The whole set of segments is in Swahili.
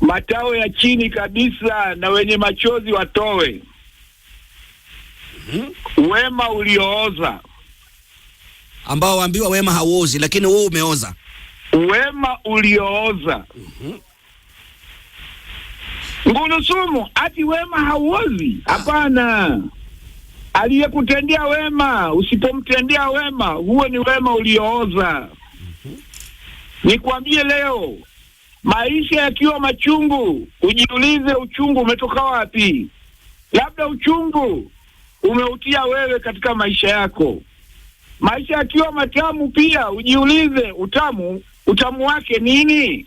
matao ya chini kabisa na wenye machozi watowe. Wema uliooza, ambao waambiwa wema hauozi, lakini wewe umeoza. Wema uliooza. Ngulusumu, ati wema hauozi? Hapana. Aliyekutendea wema, usipomtendea wema, huo ni wema uliooza. Nikwambie leo, maisha yakiwa machungu, ujiulize uchungu umetoka wapi? Labda uchungu umeutia wewe katika maisha yako. Maisha yakiwa matamu pia, ujiulize utamu wake nini?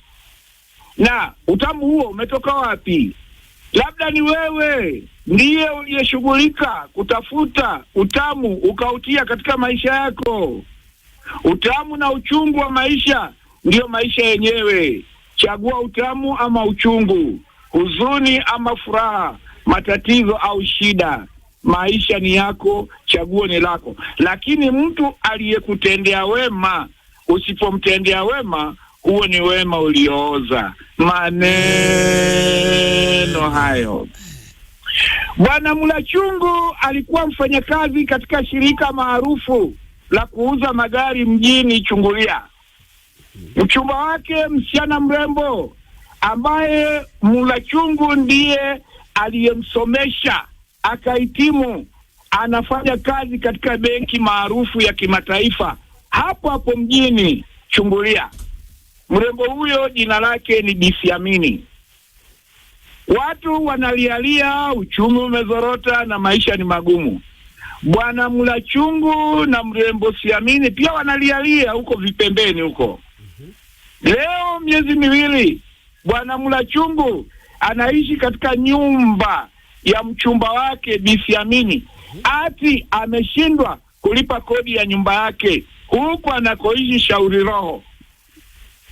Na utamu huo umetoka wapi? Labda ni wewe ndiye uliyeshughulika kutafuta utamu ukautia katika maisha yako. Utamu na uchungu wa maisha ndio maisha yenyewe. Chagua utamu ama uchungu, huzuni ama furaha, matatizo au shida. Maisha ni yako, chaguo ni lako. Lakini mtu aliyekutendea wema, usipomtendea wema, huo ni wema uliooza. Maneno hayo. Bwana Mulachungu alikuwa mfanyakazi katika shirika maarufu la kuuza magari mjini Chungulia. Mchumba wake msichana mrembo ambaye Mulachungu ndiye aliyemsomesha akahitimu, anafanya kazi katika benki maarufu ya kimataifa hapo hapo mjini Chungulia. Mrembo huyo jina lake ni Bi Siamini. Watu wanalialia uchumi umezorota na maisha ni magumu. Bwana Mulachungu na mrembo Siamini pia wanalialia huko vipembeni huko. Leo miezi miwili Bwana Mulachungu anaishi katika nyumba ya mchumba wake Bi Siamini. Ati ameshindwa kulipa kodi ya nyumba yake huko anakoishi Shauri Roho.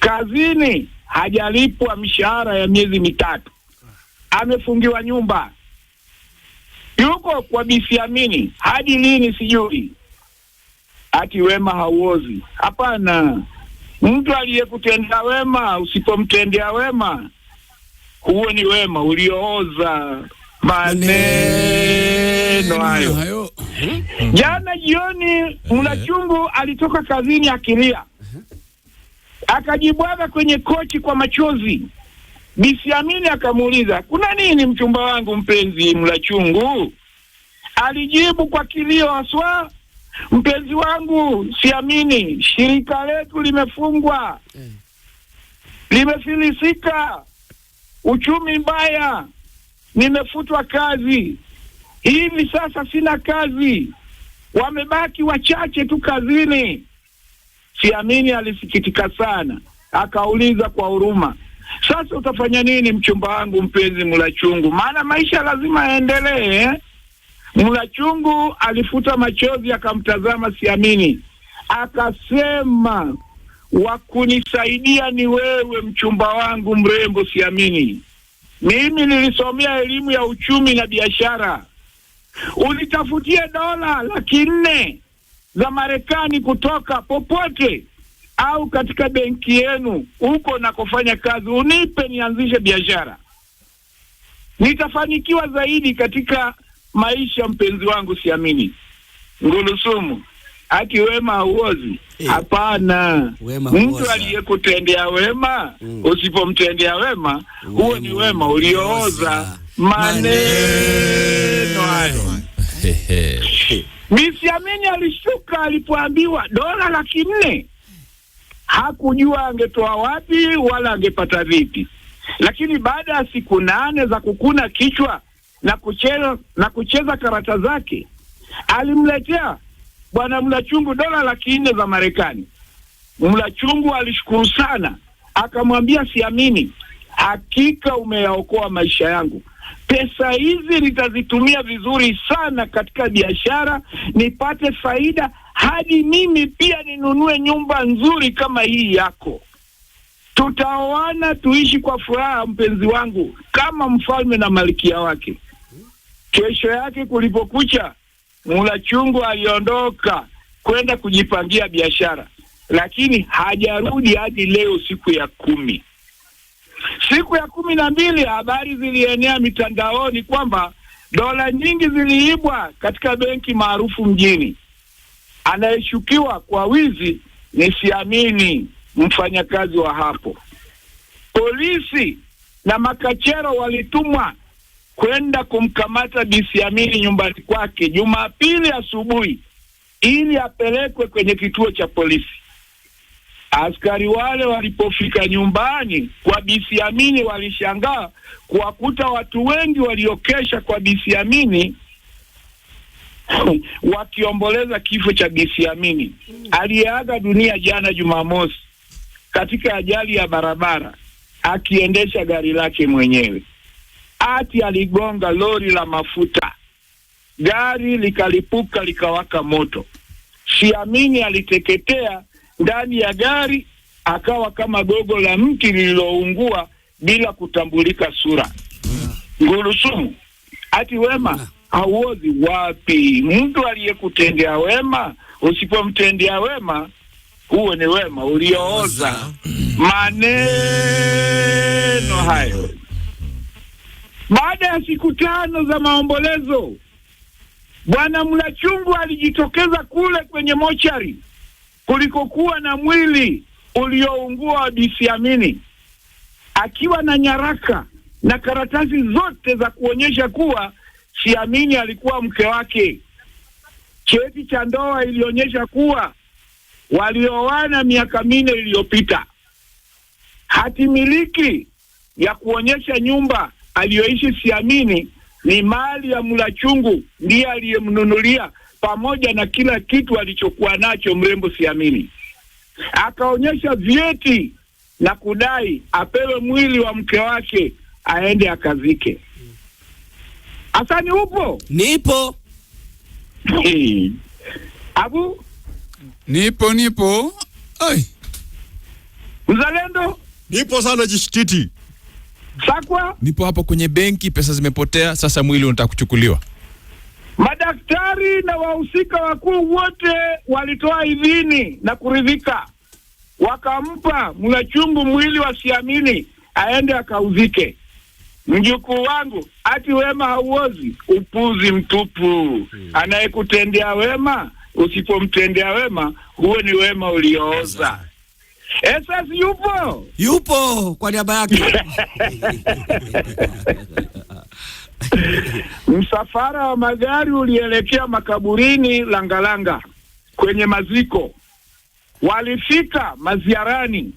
Kazini hajalipwa mishahara ya miezi mitatu. Amefungiwa nyumba. Yuko kwa Bi Siamini hadi lini sijui. Ati wema hauozi. Hapana. Mtu aliyekutendea wema, usipomtendea wema, huo ni wema uliooza. Maneno hayo. Jana jioni Mulachungu alitoka kazini akilia. Akajibwaga kwenye kochi kwa machozi. Bi Siamini akamuuliza, "Kuna nini mchumba wangu mpenzi Mulachungu?" Alijibu kwa kilio haswa, "Mpenzi wangu Siamini, shirika letu limefungwa. Limefilisika. Uchumi mbaya. Nimefutwa kazi. Hivi sasa sina kazi. Wamebaki wachache tu kazini." Siamini alisikitika sana. Akauliza kwa huruma, "Sasa utafanya nini mchumba wangu mpenzi Mulachungu? Maana maisha lazima yaendelee." Mulachungu alifuta machozi akamtazama Siamini. Akasema, "Wakunisaidia ni wewe mchumba wangu mrembo Siamini. Mimi nilisomea elimu ya uchumi na biashara. Unitafutie dola 400 za Marekani kutoka popote au katika benki yenu huko nakofanya kazi, unipe nianzishe biashara. Nitafanikiwa zaidi katika maisha mpenzi wangu Siamini." Ngulusumu, ati wema hauozi? Hapana. Mtu aliyekutendea wema, usipomtendea wema, huo ni wema uliooza. Maneno hayo. Bi Siamini alishuka alipoambiwa dola 400. Hakujua angetoa wapi wala angepata vipi. Lakini baada ya siku 8 za kukuna kichwa na kucheza karata zake, alimletea Bwana Mulachungu dola 400 za Marekani. Mulachungu alishukuru sana. Akamwambia Siamini, "Hakika umeyaokoa maisha yangu. Pesa hizi nitazitumia vizuri sana katika biashara, nipate faida hadi mimi pia ninunue nyumba nzuri kama hii yako. Tutaoana tuishi kwa furaha mpenzi wangu kama mfalme na malkia wake." Kesho yake kulipokucha, Mulachungu aliondoka kwenda kujipangia biashara, lakini hajarudi hadi leo siku ya 10. Siku ya 12 habari zilienea mitandaoni kwamba dola nyingi ziliibwa katika benki maarufu mjini. Anayeshukiwa kwa wizi ni Siamini, mfanyakazi wa hapo. Polisi na makachero walitumwa kwenda kumkamata Siamini nyumbani kwake Jumapili asubuhi ili apelekwe kwenye kituo cha polisi. Askari wale walipofika nyumbani kwa Siamini walishangaa kuwakuta watu wengi waliokesha kwa Siamini wakiomboleza kifo cha Siamini aliyeaga dunia jana Jumamosi katika ajali ya barabara akiendesha gari lake mwenyewe. Ati aligonga lori la mafuta, gari likalipuka likawaka moto. Siamini aliteketea ndani ya gari, akawa kama gogo la mti lililoungua bila kutambulika sura. Ngurusumu, ati wema hauozi wapi? Mtu aliyekutendea wema, usipomtendea wema, huo ni wema uliooza. Maneno hayo. Baada ya siku 5 za maombolezo, Bwana Mlachungu alijitokeza kule kwenye mochari kulikokuwa na mwili ulioungua wa Siamini, akiwa na nyaraka na karatasi zote za kuonyesha kuwa Siamini alikuwa mke wake. Cheti cha ndoa ilionyesha kuwa walioana miaka 4 iliyopita. Hati miliki ya kuonyesha nyumba aliyoishi Siamini ni mali ya Mlachungu, ndiye aliyemnunulia pamoja na kila kitu alichokuwa nacho mrembo Siamini. Akaonyesha vyeti na kudai apewe mwili wa mke wake aende akazike. Asani upo? Nipo. Abu? Nipo. Ai. Mzalendo? Nipo sana jishtiti. Sakwa? Nipo hapo kwenye benki, pesa zimepotea, sasa mwili unataka kuchukuliwa. Madaktari na wahusika wakuu wote walitoa idhini na kuridhika. Wakampa Mlachungu mwili wa Siamini aende akauzike. Mjukuu wangu, ati wema hauozi, upuzi mtupu. Anayekutendea wema, usipomtendea wema, huo ni wema uliooza. Sasa yupo Kwa niaba yake. Msafara wa magari ulielekea makaburini Langalanga kwenye maziko. Walifika maziarani.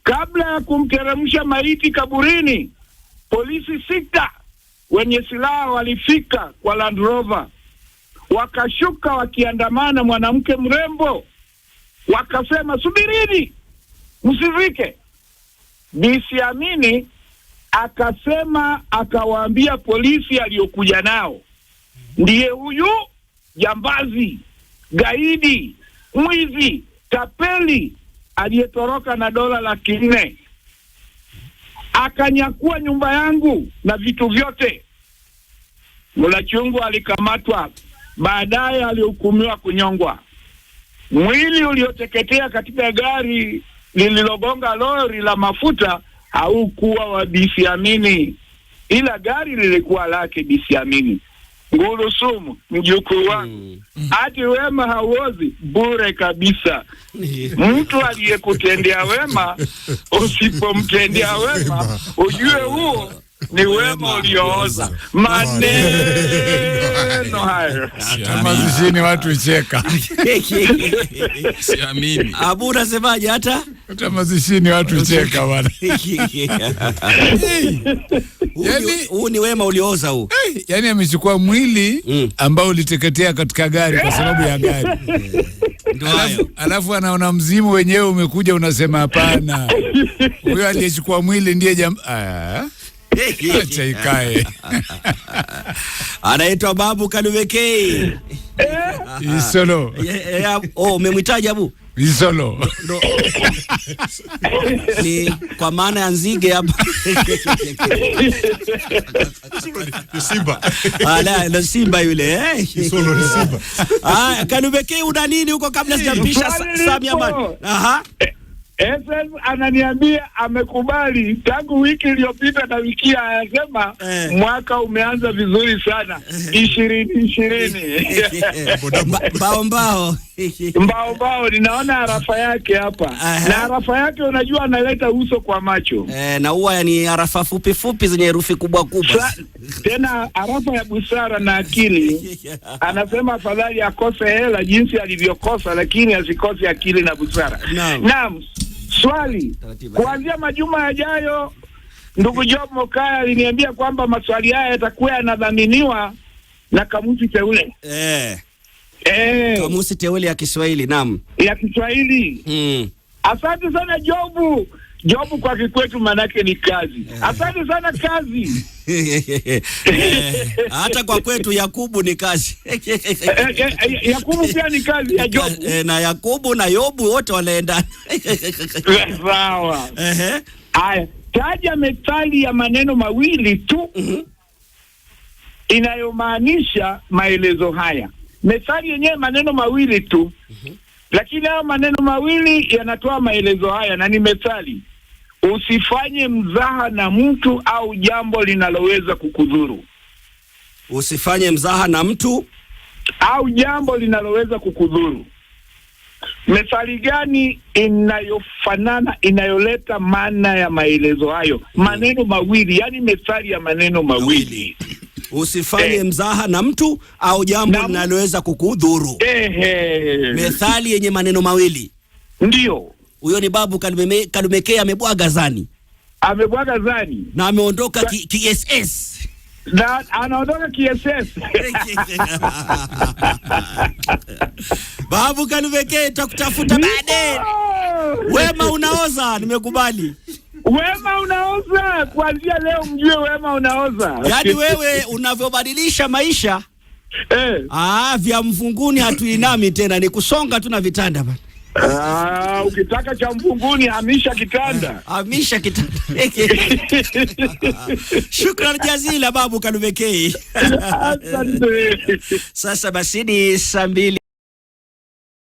Kabla ya kumteremsha maiti kaburini, polisi 6 wenye silaha walifika kwa Land Rover. Wakashuka wakiandamana mwanamke mrembo. Wakasema, subirini, msivike. Siamini akasema, akawaambia polisi aliyokuja nao, ndiye huyu jambazi, gaidi, mwizi, tapeli aliyetoroka na dola 400,000. Akanyakua nyumba yangu na vitu vyote. Mlachungu alikamatwa, baadaye alihukumiwa kunyongwa. Mwili ulioteketea katika gari lililogonga lori la mafuta haukuwa wa Siamini, ila gari lilikuwa lake Siamini. Ngurusumu, mjukuu wangu, ati wema hauozi, bure kabisa. Mtu aliyekutendea wema, usipomtendea wema, ujue huo ni wema uliooza. Maneno hayo. Mazishini watu cheka. Siamini. Abu, unasemaje? Hata mazishini watu cheka bwana. Huu ni wema uliooza huu. Yaani amechukua mwili ambao uliteketea katika gari kwa sababu ya gari. Alafu anaona mzimu wenyewe umekuja, unasema hapana, huyo aliyechukua mwili ndiye acha ikae. Anaitwa Babu Kanuvekei. Isolo. Umemwitaje Abu? Isolo. Ni kwa maana ya nzige hapa. Simba. Ndo simba yule. Isolo ni simba. Kanuvekei, una nini huko kabla sijampisha Samia man? Aha. SS ananiambia amekubali tangu wiki iliyopita na wiki anasema mwaka umeanza vizuri sana 2020. Mbao ninaona arafa yake hapa. Na arafa yake unajua analeta uso kwa macho. Na huwa ni arafa fupi zenye herufi kubwa. Tena arafa ya busara na akili. Anasema afadhali akose hela jinsi alivyokosa lakini asikose akili na busara. Naam. Swali. Kuanzia majuma yajayo ndugu Job Mokaya aliniambia kwamba maswali haya yatakuwa yanadhaminiwa na kamusi teule. Kamusi teule ya Kiswahili, naam. Ya Kiswahili. Asante sana Jobu. Jobu kwa kikwetu manake ni kazi. Asante sana kazi. Hata kwa kwetu Yakubu ni kazi. Yakubu pia ni kazi ya Jobu. Na Yakubu na Yobu wote wanaendana. Sawa. Haya, taja methali ya maneno mawili tu inayomaanisha maelezo haya. Methali yenyewe maneno mawili tu. Lakini hayo maneno mawili yanatoa maelezo haya na ni methali. Usifanye mzaha na mtu au jambo linaloweza kukudhuru. Usifanye mzaha na mtu au jambo linaloweza kukudhuru. Methali gani inayofanana, inayoleta maana ya maelezo hayo? Maneno mawili, yani methali ya maneno mawili. Usifanye mzaha na mtu au jambo linaloweza kukudhuru. Methali yenye maneno mawili. Ndio. Huyo ni Babu Kalumekea amebwaga zani. Amebwaga zani. Na ameondoka KCSE. Na anaondoka KCSE. Babu Kalumekea tutakutafuta baadaye. Wema unaoza, nimekubali. Wema unaoza, kuanzia leo mjue wema unaoza. Yaani wewe unavyobadilisha maisha. Vya mfunguni hatuinami tena, ni kusonga tu na vitanda bana. Ukitaka cha mfunguni hamisha kitanda. Hamisha kitanda. Shukran jazila Babu Kalumekei. Sasa basi ni saa 2.